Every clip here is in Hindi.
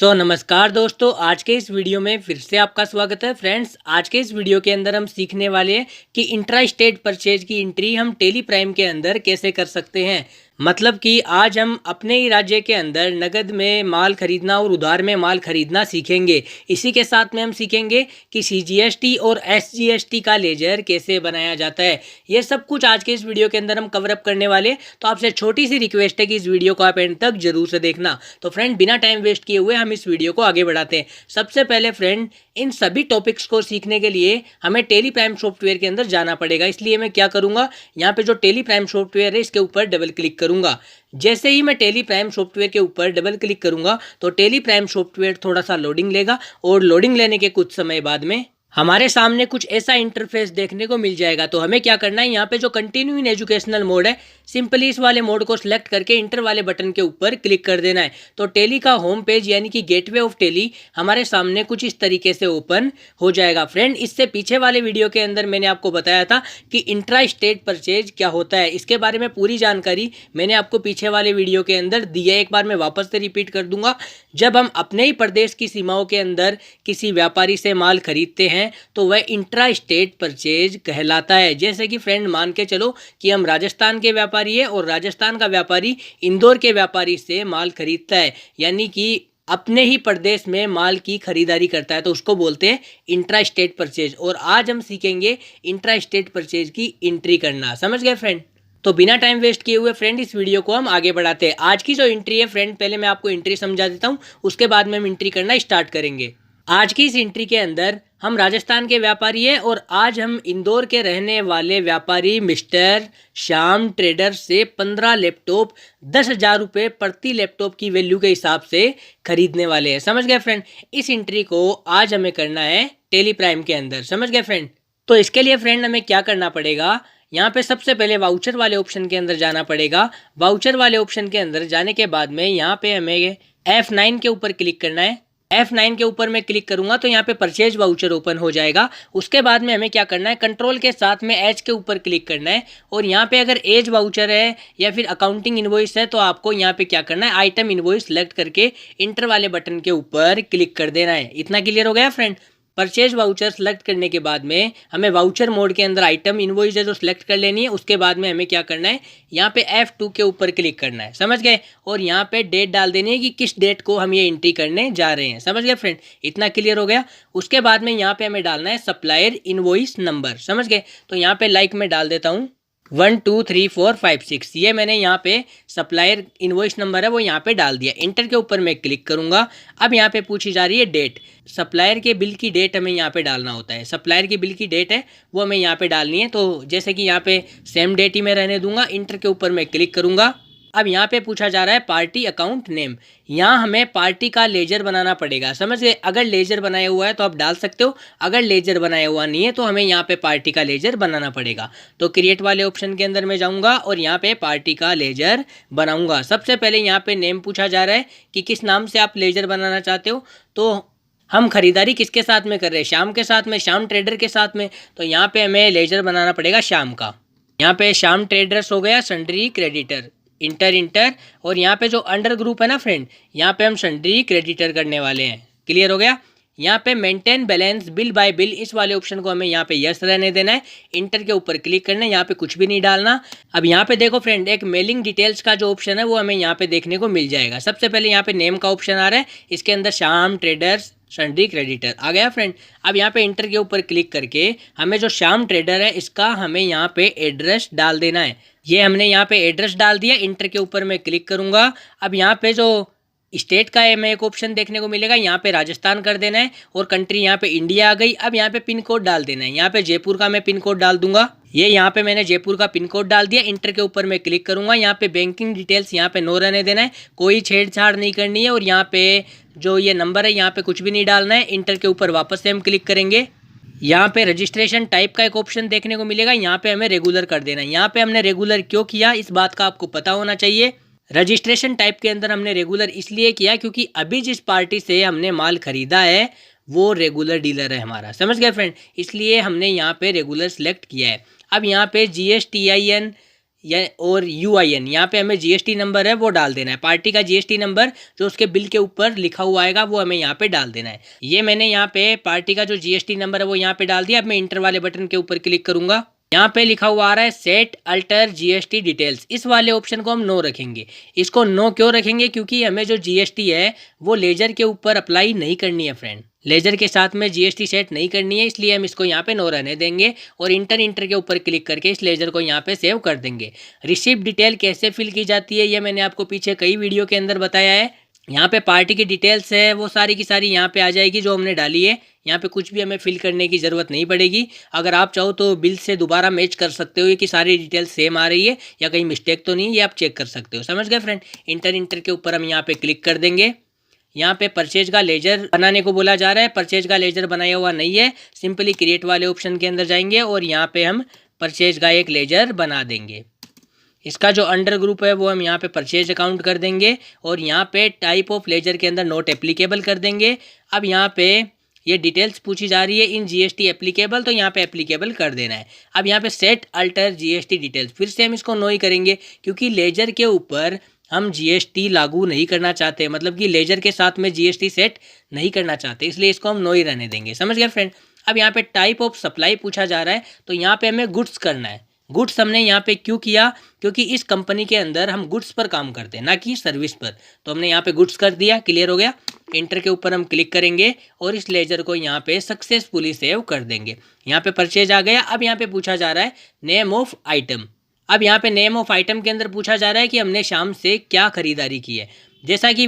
नमस्कार दोस्तों, आज के इस वीडियो में फिर से आपका स्वागत है। फ्रेंड्स, आज के इस वीडियो के अंदर हम सीखने वाले हैं कि इंट्रा स्टेट परचेज की एंट्री हम टेली प्राइम के अंदर कैसे कर सकते हैं। मतलब कि आज हम अपने ही राज्य के अंदर नगद में माल खरीदना और उधार में माल खरीदना सीखेंगे। इसी के साथ में हम सीखेंगे कि CGST और SGST का लेजर कैसे बनाया जाता है। ये सब कुछ आज के इस वीडियो के अंदर हम कवर अप करने वाले। तो आपसे छोटी सी रिक्वेस्ट है कि इस वीडियो को आप एंड तक जरूर से देखना। तो फ्रेंड, बिना टाइम वेस्ट किए हुए हम इस वीडियो को आगे बढ़ाते हैं। सबसे पहले फ्रेंड, इन सभी टॉपिक्स को सीखने के लिए हमें टेली प्राइम सॉफ्टवेयर के अंदर जाना पड़ेगा। इसलिए मैं क्या करूंगा, यहाँ पे जो टेली प्राइम सॉफ्टवेयर है इसके ऊपर डबल क्लिक करूंगा। जैसे ही मैं टेली प्राइम सॉफ्टवेयर के ऊपर डबल क्लिक करूंगा तो टेली प्राइम सॉफ्टवेयर थोड़ा सा लोडिंग लेगा और लोडिंग लेने के कुछ समय बाद में हमारे सामने कुछ ऐसा इंटरफेस देखने को मिल जाएगा। तो हमें क्या करना है, यहाँ पे जो कंटिन्यू इन एजुकेशनल मोड है, सिंपली इस वाले मोड को सिलेक्ट करके इंटर वाले बटन के ऊपर क्लिक कर देना है। तो टेली का होम पेज यानी कि गेटवे ऑफ टेली हमारे सामने कुछ इस तरीके से ओपन हो जाएगा। फ्रेंड, इससे पीछे वाले वीडियो के अंदर मैंने आपको बताया था कि इंट्रा स्टेट परचेज क्या होता है। इसके बारे में पूरी जानकारी मैंने आपको पीछे वाले वीडियो के अंदर दी है। एक बार मैं वापस से रिपीट कर दूंगा। जब हम अपने ही प्रदेश की सीमाओं के अंदर किसी व्यापारी से माल खरीदते हैं तो वह इंट्रा स्टेट परचेज कहलाता है। जैसे कि फ्रेंड, मान के चलो कि हम राजस्थान के व्यापारी है और राजस्थान का व्यापारी इंदौर के व्यापारी से माल खरीदता है, यानी कि अपने ही प्रदेश में माल की खरीदारी करता है, तो उसको बोलते हैं इंट्रा स्टेट परचेज। और आज हम सीखेंगे इंट्रा स्टेट परचेज की एंट्री करना। समझ गए फ्रेंड? तो बिना टाइम वेस्ट किए हुए फ्रेंड, इस वीडियो को हम आगे बढ़ाते हैं। आज की जो एंट्री है फ्रेंड, पहले मैं आपको एंट्री समझा देता हूँ, उसके बाद में हम एंट्री करना स्टार्ट करेंगे। आज की इस एंट्री के अंदर हम राजस्थान के व्यापारी हैं और आज हम इंदौर के रहने वाले व्यापारी मिस्टर श्याम ट्रेडर से 15 लैपटॉप 10,000 रुपये प्रति लैपटॉप की वैल्यू के हिसाब से खरीदने वाले हैं। समझ गए फ्रेंड? इस एंट्री को आज हमें करना है टेली प्राइम के अंदर। समझ गए फ्रेंड? तो इसके लिए फ्रेंड हमें क्या करना पड़ेगा, यहाँ पे सबसे पहले वाउचर वाले ऑप्शन के अंदर जाना पड़ेगा। वाउचर वाले ऑप्शन के अंदर जाने के बाद में यहाँ पे हमें F9 के ऊपर क्लिक करना है। F9 के ऊपर मैं क्लिक करूंगा तो यहाँ पे परचेज वाउचर ओपन हो जाएगा। उसके बाद में हमें क्या करना है, कंट्रोल के साथ में एज के ऊपर क्लिक करना है। और यहाँ पे अगर एज वाउचर है या फिर अकाउंटिंग इनवॉइस है तो आपको यहाँ पे क्या करना है, आइटम इनवॉइस सेलेक्ट करके इंटर वाले बटन के ऊपर क्लिक कर देना है। इतना क्लियर हो गया फ्रेंड? परचेज वाउचर सेलेक्ट करने के बाद में हमें वाउचर मोड के अंदर आइटम इनवॉइस है जो सेलेक्ट कर लेनी है। उसके बाद में हमें क्या करना है, यहाँ पे F2 के ऊपर क्लिक करना है। समझ गए? और यहाँ पे डेट डाल देनी है कि किस डेट को हम ये एंट्री करने जा रहे हैं। समझ गए फ्रेंड? इतना क्लियर हो गया? उसके बाद में यहाँ पे हमें डालना है सप्लायर इनवॉइस नंबर। समझ गए? तो यहाँ पे लाइक मैं डाल देता हूँ 1 2 3 4 5 6। ये मैंने यहाँ पे सप्लायर इनवॉइस नंबर है वो यहाँ पे डाल दिया। इंटर के ऊपर मैं क्लिक करूंगा। अब यहाँ पे पूछी जा रही है डेट। सप्लायर के बिल की डेट हमें यहाँ पे डालना होता है। सप्लायर की बिल की डेट है वो हमें यहाँ पे डालनी है। तो जैसे कि यहाँ पे सेम डेट ही मैं रहने दूंगा। इंटर के ऊपर मैं क्लिक करूंगा। अब यहाँ पे पूछा जा रहा है पार्टी अकाउंट नेम। यहाँ हमें पार्टी का लेजर बनाना पड़ेगा। समझ गए? अगर लेजर बनाया हुआ है तो आप डाल सकते हो, अगर लेजर बनाया हुआ नहीं है तो हमें यहाँ पे पार्टी का लेजर बनाना पड़ेगा। तो क्रिएट वाले ऑप्शन के अंदर मैं जाऊँगा और यहाँ पे पार्टी का लेजर बनाऊँगा। सबसे पहले यहाँ पे नेम पूछा जा रहा है कि किस नाम से आप लेजर बनाना चाहते हो। तो हम खरीदारी किसके साथ में कर रहे हैं, श्याम के साथ में, श्याम ट्रेडर के साथ में। तो यहाँ पे हमें लेजर बनाना पड़ेगा श्याम का। यहाँ पे श्याम ट्रेडर्स हो गया, सन्ड्री क्रेडिटर, इंटर। और यहाँ पे जो अंडर ग्रुप है ना फ्रेंड, यहाँ पे हम सन्ड्री क्रेडिटर करने वाले हैं। क्लियर हो गया? यहाँ पे maintain balance bill bye bill, इस वाले ऑप्शन को हमें यहाँ पे यस रहने देना है। इंटर के ऊपर क्लिक करना है, यहाँ पे कुछ भी नहीं डालना। अब यहाँ पे देखो फ्रेंड, एक मेलिंग डिटेल्स का जो ऑप्शन है वो हमें यहाँ पे देखने को मिल जाएगा। सबसे पहले यहाँ पे नेम का ऑप्शन आ रहा है, इसके अंदर श्याम ट्रेडर्स सन्ड्री क्रेडिटर आ गया फ्रेंड। अब यहाँ पे इंटर के ऊपर क्लिक करके हमें जो श्याम ट्रेडर है इसका हमें यहाँ पे एड्रेस डाल देना है। ये हमने यहाँ पे एड्रेस डाल दिया। इंटर के ऊपर मैं क्लिक करूंगा। अब यहाँ पे जो स्टेट का हमें एक ऑप्शन देखने को मिलेगा, यहाँ पे राजस्थान कर देना है और कंट्री यहाँ पे इंडिया आ गई। अब यहाँ पे पिन कोड डाल देना है। यहाँ पे जयपुर का मैं पिन कोड डाल दूंगा। ये यहाँ पे मैंने जयपुर का पिन कोड डाल दिया। इंटर के ऊपर मैं क्लिक करूंगा। यहाँ पे बैंकिंग डिटेल्स यहाँ पे नो रहने देना है, कोई छेड़छाड़ नहीं करनी है। और यहाँ पे जो ये नंबर है यहाँ पे कुछ भी नहीं डालना है। इंटर के ऊपर वापस से हम क्लिक करेंगे। यहाँ पे रजिस्ट्रेशन टाइप का एक ऑप्शन देखने को मिलेगा, यहाँ पे हमें रेगुलर कर देना है। यहाँ पे हमने रेगुलर क्यों किया इस बात का आपको पता होना चाहिए। रजिस्ट्रेशन टाइप के अंदर हमने रेगुलर इसलिए किया क्योंकि अभी जिस पार्टी से हमने माल खरीदा है वो रेगुलर डीलर है हमारा। समझ गए फ्रेंड? इसलिए हमने यहाँ पे रेगुलर सेलेक्ट किया है। अब यहाँ पे GSTIN या और UIN, यहाँ पे हमें GST नंबर है वो डाल देना है। पार्टी का GST नंबर जो उसके बिल के ऊपर लिखा हुआ आएगा वो हमें यहाँ पे डाल देना है। ये मैंने यहाँ पे पार्टी का जो GST नंबर है वो यहाँ पे डाल दिया। अब मैं इंटर वाले बटन के ऊपर क्लिक करूंगा। यहाँ पे लिखा हुआ आ रहा है सेट अल्टर GST डिटेल्स, इस वाले ऑप्शन को हम नो रखेंगे। इसको नो क्यों रखेंगे? क्योंकि हमें जो GST है वो लेजर के ऊपर अप्लाई नहीं करनी है फ्रेंड, लेजर के साथ में GST सेट नहीं करनी है, इसलिए हम इसको यहाँ पे नो रहने देंगे और इंटर के ऊपर क्लिक करके इस लेजर को यहाँ पे सेव कर देंगे। रिसिप्ट डिटेल कैसे फिल की जाती है ये मैंने आपको पीछे कई वीडियो के अंदर बताया है। यहाँ पे पार्टी की डिटेल्स है वो सारी की सारी यहाँ पे आ जाएगी जो हमने डाली है। यहाँ पे कुछ भी हमें फिल करने की ज़रूरत नहीं पड़ेगी। अगर आप चाहो तो बिल से दोबारा मैच कर सकते हो कि सारी डिटेल्स सेम आ रही है या कहीं मिस्टेक तो नहीं है, ये आप चेक कर सकते हो। समझ गए फ्रेंड? इंटर के ऊपर हम यहाँ पे क्लिक कर देंगे। यहाँ पे परचेज का लेजर बनाने को बोला जा रहा है। परचेज का लेजर बनाया हुआ नहीं है, सिंपली क्रिएट वाले ऑप्शन के अंदर जाएंगे और यहाँ पे हम परचेज का एक लेजर बना देंगे। इसका जो अंडर ग्रुप है वो हम यहाँ पे परचेज अकाउंट कर देंगे और यहाँ पे टाइप ऑफ लेजर के अंदर नॉट एप्लीकेबल कर देंगे। अब यहाँ पे ये डिटेल्स पूछी जा रही है इन GST एप्लीकेबल, तो यहाँ पे एप्लीकेबल कर देना है। अब यहाँ पे सेट अल्टर GST डिटेल्स, फिर से हम इसको नो ही करेंगे क्योंकि लेजर के ऊपर हम GST लागू नहीं करना चाहते, मतलब कि लेजर के साथ में GST सेट नहीं करना चाहते, इसलिए इसको हम नो ही रहने देंगे। समझ गए फ्रेंड? अब यहाँ पे टाइप ऑफ सप्लाई पूछा जा रहा है, तो यहाँ पे हमें गुड्स करना है। गुड्स हमने यहाँ पे क्यों किया? क्योंकि इस कंपनी के अंदर हम गुड्स पर काम करते हैं ना कि सर्विस पर, तो हमने यहाँ पे गुड्स कर दिया। क्लियर हो गया? इंटर के ऊपर हम क्लिक करेंगे और इस लेजर को यहाँ पे सक्सेसफुली सेव कर देंगे। यहाँ पे परचेज आ गया। अब यहाँ पे पूछा जा रहा है नेम ऑफ आइटम। अब यहाँ पे नेम ऑफ आइटम के अंदर पूछा जा रहा है कि हमने शाम से क्या खरीदारी की है। जैसा कि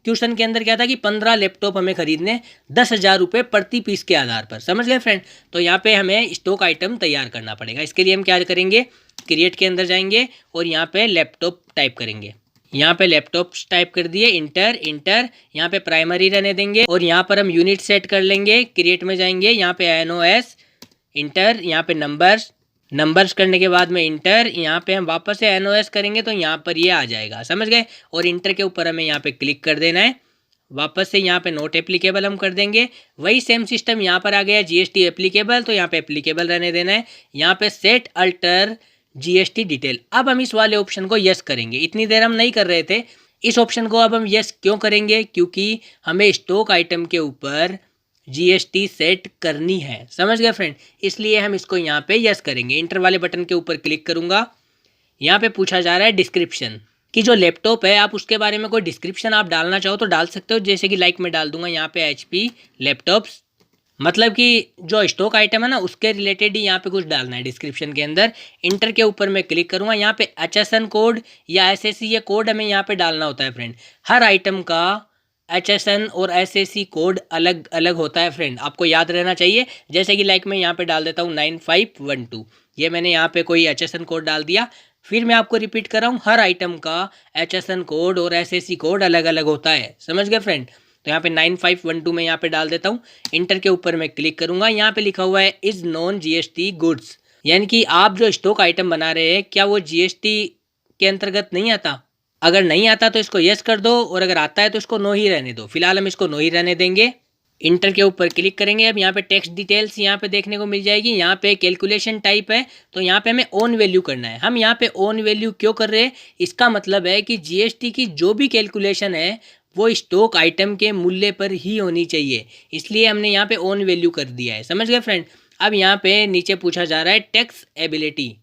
क्वेश्चन के अंदर क्या था कि 15 लैपटॉप हमें खरीदने 10,000 रुपये प्रति पीस के आधार पर। समझ गए फ्रेंड? तो यहाँ पे हमें स्टॉक आइटम तैयार करना पड़ेगा। इसके लिए हम क्या करेंगे, क्रिएट के अंदर जाएंगे और यहाँ पे लैपटॉप टाइप करेंगे। यहाँ पे लैपटॉप्स टाइप कर दिए, इंटर यहाँ पे प्राइमरी रहने देंगे और यहाँ पर हम यूनिट सेट कर लेंगे। क्रिएट में जाएंगे, यहाँ पे NOS इंटर, यहाँ पे नंबर्स करने के बाद में इंटर, यहाँ पे हम वापस से NOS करेंगे तो यहाँ पर ये आ जाएगा। समझ गए? और इंटर के ऊपर हमें यहाँ पे क्लिक कर देना है। वापस से यहाँ पे नोट एप्लीकेबल हम कर देंगे। वही सेम सिस्टम यहाँ पर आ गया GST एप्लीकेबल, तो यहाँ पे एप्लीकेबल रहने देना है। यहाँ पे सेट अल्टर GST डिटेल, अब हम इस वाले ऑप्शन को यस करेंगे। इतनी देर हम नहीं कर रहे थे इस ऑप्शन को, अब हम यस क्यों करेंगे? क्योंकि हमें स्टॉक आइटम के ऊपर GST सेट करनी है। समझ गए फ्रेंड? इसलिए हम इसको यहाँ पे यस करेंगे। इंटर वाले बटन के ऊपर क्लिक करूंगा। यहाँ पे पूछा जा रहा है डिस्क्रिप्शन कि जो लैपटॉप है आप उसके बारे में कोई डिस्क्रिप्शन आप डालना चाहो तो डाल सकते हो, जैसे कि लाइक मैं डाल दूंगा यहाँ पे HP लैपटॉप्स, मतलब कि जो स्टॉक आइटम है ना उसके रिलेटेड ही यहाँ पे कुछ डालना है डिस्क्रिप्शन के अंदर। इंटर के ऊपर मैं क्लिक करूँगा। यहाँ पे HSN कोड या SSC ये कोड हमें यहाँ पे डालना होता है फ्रेंड। हर आइटम का HSN और SSC कोड अलग अलग होता है फ्रेंड, आपको याद रहना चाहिए। जैसे कि लाइक मैं यहाँ पे डाल देता हूँ 9512, ये मैंने यहाँ पे कोई HSN कोड डाल दिया। फिर मैं आपको रिपीट कर रहा हूँ, हर आइटम का HSN कोड और SSC कोड अलग अलग होता है। समझ गए फ्रेंड? तो यहाँ पे 9512 में यहाँ पे डाल देता हूँ। इंटर के ऊपर मैं क्लिक करूँगा। यहाँ पे लिखा हुआ है इज नॉन GST गुड्स, यानी कि आप जो स्टॉक आइटम बना रहे हैं क्या वो GST के अंतर्गत नहीं आता? अगर नहीं आता तो इसको यस कर दो और अगर आता है तो इसको नो ही रहने दो। फिलहाल हम इसको नो ही रहने देंगे। इंटर के ऊपर क्लिक करेंगे। अब यहाँ पे टेक्स्ट डिटेल्स यहाँ पे देखने को मिल जाएगी। यहाँ पे कैलकुलेशन टाइप है, तो यहाँ पे हमें ओन वैल्यू करना है। हम यहाँ पे ओन वैल्यू क्यों कर रहे हैं? इसका मतलब है कि GST की जो भी कैलकुलेशन है वो स्टॉक आइटम के मूल्य पर ही होनी चाहिए, इसलिए हमने यहाँ पे ओन वैल्यू कर दिया है। समझ गए फ्रेंड? अब यहाँ पे नीचे पूछा जा रहा है टैक्स एबिलिटी।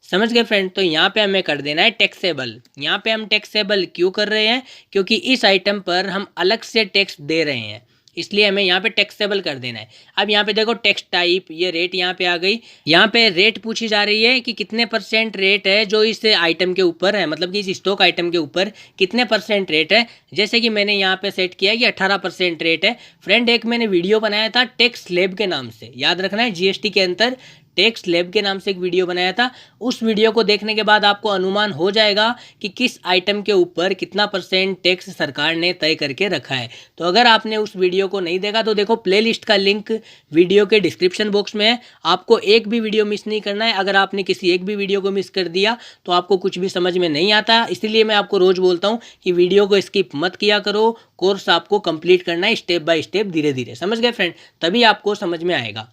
समझ गए फ्रेंड? तो यहाँ पे हमें कर देना है टैक्सेबल। यहाँ पे हम टैक्सेबल क्यों कर रहे हैं? क्योंकि इस आइटम पर हम अलग से टैक्स दे रहे हैं, इसलिए हमें यहाँ पे टैक्सेबल कर देना है। अब यहाँ पे देखो टैक्स टाइप, ये रेट यहाँ पे आ गई। यहाँ पे रेट पूछी जा रही है कि कितने % रेट है जो इस आइटम के ऊपर है, मतलब कि इस स्टॉक आइटम के ऊपर कितने % रेट है। जैसे कि मैंने यहाँ पे सेट किया है कि 18% रेट है। फ्रेंड एक मैंने वीडियो बनाया था टैक्स स्लैब के नाम से, याद रखना है GST के अंदर टैक्स स्लैब के नाम से एक वीडियो बनाया था। उस वीडियो को देखने के बाद आपको अनुमान हो जाएगा कि किस आइटम के ऊपर कितना % टैक्स सरकार ने तय करके रखा है। तो अगर आपने उस वीडियो को नहीं देखा तो देखो प्लेलिस्ट का लिंक वीडियो के डिस्क्रिप्शन बॉक्स में है। आपको एक भी वीडियो मिस नहीं करना है। अगर आपने किसी एक भी वीडियो को मिस कर दिया तो आपको कुछ भी समझ में नहीं आता। इसीलिए मैं आपको रोज़ बोलता हूँ कि वीडियो को स्किप मत किया करो। कोर्स आपको कंप्लीट करना है स्टेप बाय स्टेप, धीरे धीरे। समझ गए फ्रेंड? तभी आपको समझ में आएगा।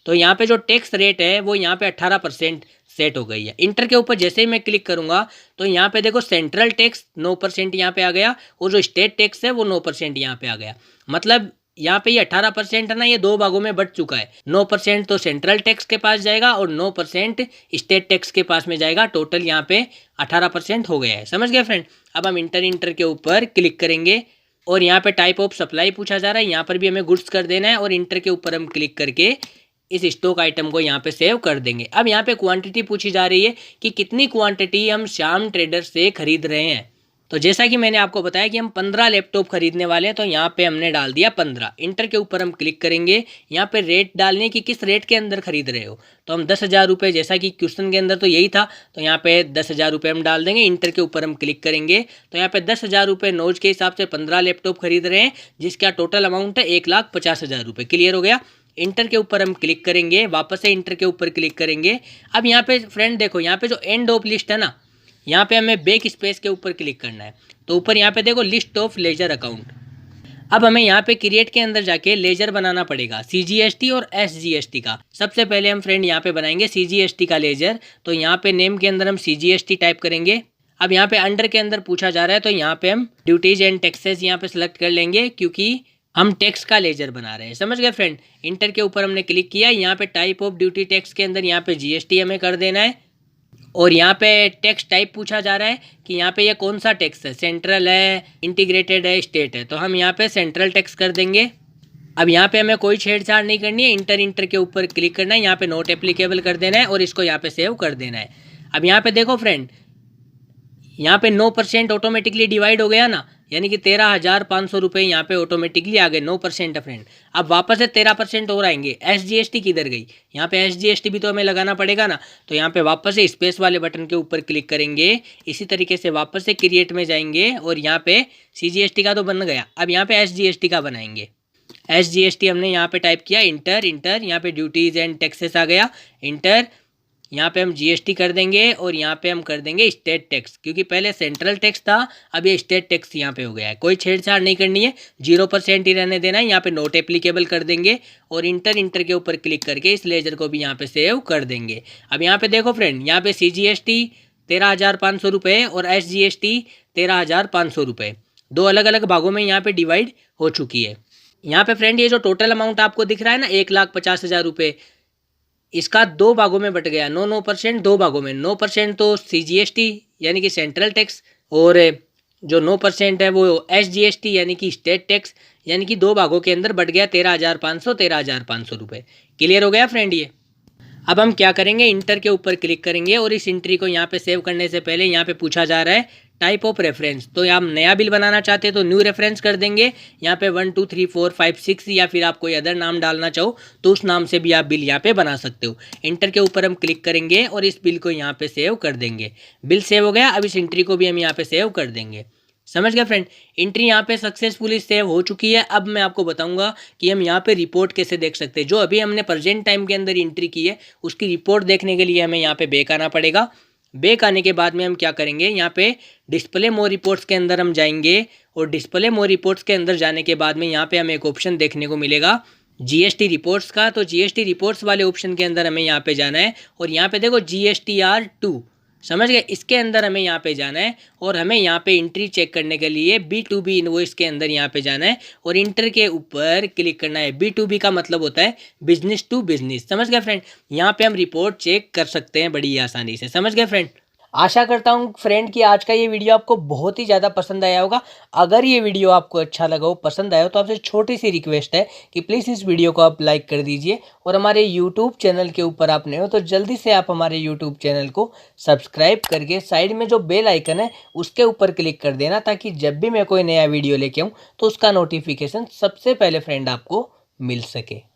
तो यहाँ पे जो टैक्स रेट है वो यहाँ पे 18% सेट हो गई है। इंटर के ऊपर जैसे ही मैं क्लिक करूंगा तो यहाँ पे देखो सेंट्रल टैक्स 9% यहाँ पे आ गया और जो स्टेट टैक्स है वो 9% यहाँ पे आ गया। मतलब यहाँ पे ये 18% है ना, ये दो भागों में बट चुका है। 9% तो सेंट्रल टैक्स के पास जाएगा और 9% स्टेट टैक्स के पास में जाएगा। टोटल यहाँ पे 18% हो गया है। समझ गए फ्रेंड। अब हम इंटर के ऊपर क्लिक करेंगे और यहाँ पे टाइप ऑफ सप्लाई पूछा जा रहा है, यहाँ पर भी हमें गुड्स कर देना है और इंटर के ऊपर हम क्लिक करके इस स्टॉक आइटम को यहाँ पे सेव कर देंगे। अब यहाँ पे क्वांटिटी पूछी जा रही है कि कितनी क्वांटिटी हम श्याम ट्रेडर से खरीद रहे हैं। तो जैसा कि मैंने आपको बताया कि हम 15 लैपटॉप खरीदने वाले हैं, तो यहाँ पे हमने डाल दिया 15। इंटर के ऊपर हम क्लिक करेंगे, यहाँ पे रेट डालने की किस रेट के अंदर खरीद रहे हो, तो हम 10,000 रुपये, जैसा कि क्वेश्चन के अंदर तो यही था, तो यहाँ पे 10,000 रुपये हम डाल देंगे। इंटर के ऊपर हम क्लिक करेंगे तो यहाँ पे 10,000 रुपये नोज के हिसाब से 15 लैपटॉप खरीद रहे हैं, जिसका टोटल अमाउंट है 1,50,000 रुपये। क्लियर हो गया। इंटर के ऊपर हम क्लिक करेंगे, वापस से इंटर के ऊपर क्लिक करेंगे। अब यहाँ पे फ्रेंड देखो, यहाँ पे जो एंड ऑफ लिस्ट है ना, यहाँ पे हमें बैक स्पेस के ऊपर क्लिक करना है। तो ऊपर यहाँ पे देखो लिस्ट ऑफ लेजर अकाउंट। अब हमें यहाँ पे क्रिएट के अंदर जाके लेजर बनाना पड़ेगा, CGST और SGST का। सबसे पहले हम फ्रेंड यहाँ पे बनाएंगे CGST का लेजर। तो यहाँ पे नेम के अंदर हम CGST टाइप करेंगे। अब यहाँ पे अंडर के अंदर पूछा जा रहा है, तो यहाँ पे हम ड्यूटीज एंड टैक्सेस यहाँ पे सिलेक्ट कर लेंगे, क्योंकि हम टैक्स का लेजर बना रहे हैं। समझ गए फ्रेंड। इंटर के ऊपर हमने क्लिक किया, यहाँ पे टाइप ऑफ ड्यूटी टैक्स के अंदर यहाँ पे GST हमें कर देना है और यहाँ पे टैक्स टाइप पूछा जा रहा है कि यहाँ पे ये कौन सा टैक्स है, सेंट्रल है, इंटीग्रेटेड है, स्टेट है, तो हम यहाँ पे सेंट्रल टैक्स कर देंगे। अब यहाँ पे हमें कोई छेड़छाड़ नहीं करनी है। इंटर के ऊपर क्लिक करना है, यहाँ पे नॉट एप्लीकेबल कर देना है और इसको यहाँ पे सेव कर देना है। अब यहाँ पे देखो फ्रेंड, यहाँ पे 9% ऑटोमेटिकली डिवाइड हो गया ना, यानी कि 13,500 रुपये यहाँ पे ऑटोमेटिकली आ गए। 9% है फ्रेंड। अब वापस से 13% और आएंगे। SGST किधर गई, यहाँ पे SGST भी तो हमें लगाना पड़ेगा ना, तो यहाँ पे वापस से स्पेस वाले बटन के ऊपर क्लिक करेंगे। इसी तरीके से वापस से क्रिएट में जाएंगे और यहाँ पे CGST का तो बन गया, अब यहाँ पे SGST का बनाएंगे। SGST हमने यहाँ पे टाइप किया, इंटर यहाँ पे ड्यूटीज एंड टैक्सेस आ गया, इंटर यहाँ पे हम GST कर देंगे और यहाँ पे हम कर देंगे स्टेट टैक्स, क्योंकि पहले सेंट्रल टैक्स था, अब ये स्टेट टैक्स यहाँ पे हो गया है। कोई छेड़छाड़ नहीं करनी है, 0% ही रहने देना है। यहाँ पे नोट एप्लीकेबल कर देंगे और इंटर के ऊपर क्लिक करके इस लेजर को भी यहाँ पे सेव कर देंगे। अब यहाँ पे देखो फ्रेंड, यहाँ पे CGST 13,500 रुपये और SGST 13,500 रुपये, दो अलग अलग भागों में यहाँ पे डिवाइड हो चुकी है। यहाँ पे फ्रेंड ये जो टोटल अमाउंट आपको दिख रहा है ना, 1,50,000 रुपये, इसका दो भागों में बट गया। 9% दो भागों में। 9% तो CGST यानी कि सेंट्रल टैक्स और जो 9% है वो SGST यानी कि स्टेट टैक्स, यानी कि दो भागों के अंदर बट गया 13,500 रुपये। क्लियर हो गया फ्रेंड ये। अब हम क्या करेंगे, इंटर के ऊपर क्लिक करेंगे और इस एंट्री को यहाँ पे सेव करने से पहले यहाँ पे पूछा जा रहा है टाइप ऑफ रेफरेंस। तो हम नया बिल बनाना चाहते हैं तो न्यू रेफरेंस कर देंगे। यहाँ पे 1 2 3 4 5 6 या फिर आप कोई अदर नाम डालना चाहो तो उस नाम से भी आप बिल यहाँ पे बना सकते हो। इंटर के ऊपर हम क्लिक करेंगे और इस बिल को यहाँ पे सेव कर देंगे। बिल सेव हो गया। अब इस एंट्री को भी हम यहाँ पे सेव कर देंगे। समझ गए फ्रेंड। एंट्री यहाँ पे सक्सेसफुली सेव हो चुकी है। अब मैं आपको बताऊंगा कि हम यहाँ पे रिपोर्ट कैसे देख सकते हैं। जो अभी हमने प्रेजेंट टाइम के अंदर एंट्री की है उसकी रिपोर्ट देखने के लिए हमें यहाँ पे बैक आना पड़ेगा। बैक आने के बाद में हम क्या करेंगे, यहाँ पे डिस्प्ले मोर रिपोर्ट्स के अंदर हम जाएंगे और डिस्प्ले मोर रिपोर्ट्स के अंदर जाने के बाद में यहाँ पे हमें एक ऑप्शन देखने को मिलेगा GST रिपोर्ट्स का। तो GST रिपोर्ट्स वाले ऑप्शन के अंदर हमें यहाँ पे जाना है और यहाँ पे देखो GSTR2, समझ गए, इसके अंदर हमें यहाँ पे जाना है और हमें यहाँ पे एंट्री चेक करने के लिए B2B इनवॉइस के अंदर यहाँ पे जाना है और इंटर के ऊपर क्लिक करना है। B2B का मतलब होता है बिजनेस टू बिजनेस। समझ गए फ्रेंड। यहाँ पे हम रिपोर्ट चेक कर सकते हैं बड़ी आसानी से। समझ गए फ्रेंड। आशा करता हूँ फ्रेंड कि आज का ये वीडियो आपको बहुत ही ज़्यादा पसंद आया होगा। अगर ये वीडियो आपको अच्छा लगा हो, पसंद आया हो, तो आपसे छोटी सी रिक्वेस्ट है कि प्लीज़ इस वीडियो को आप लाइक कर दीजिए और हमारे YouTube चैनल के ऊपर आप नए हो तो जल्दी से आप हमारे YouTube चैनल को सब्सक्राइब करके साइड में जो बेल आइकन है उसके ऊपर क्लिक कर देना, ताकि जब भी मैं कोई नया वीडियो लेके आऊँ तो उसका नोटिफिकेशन सबसे पहले फ्रेंड आपको मिल सके।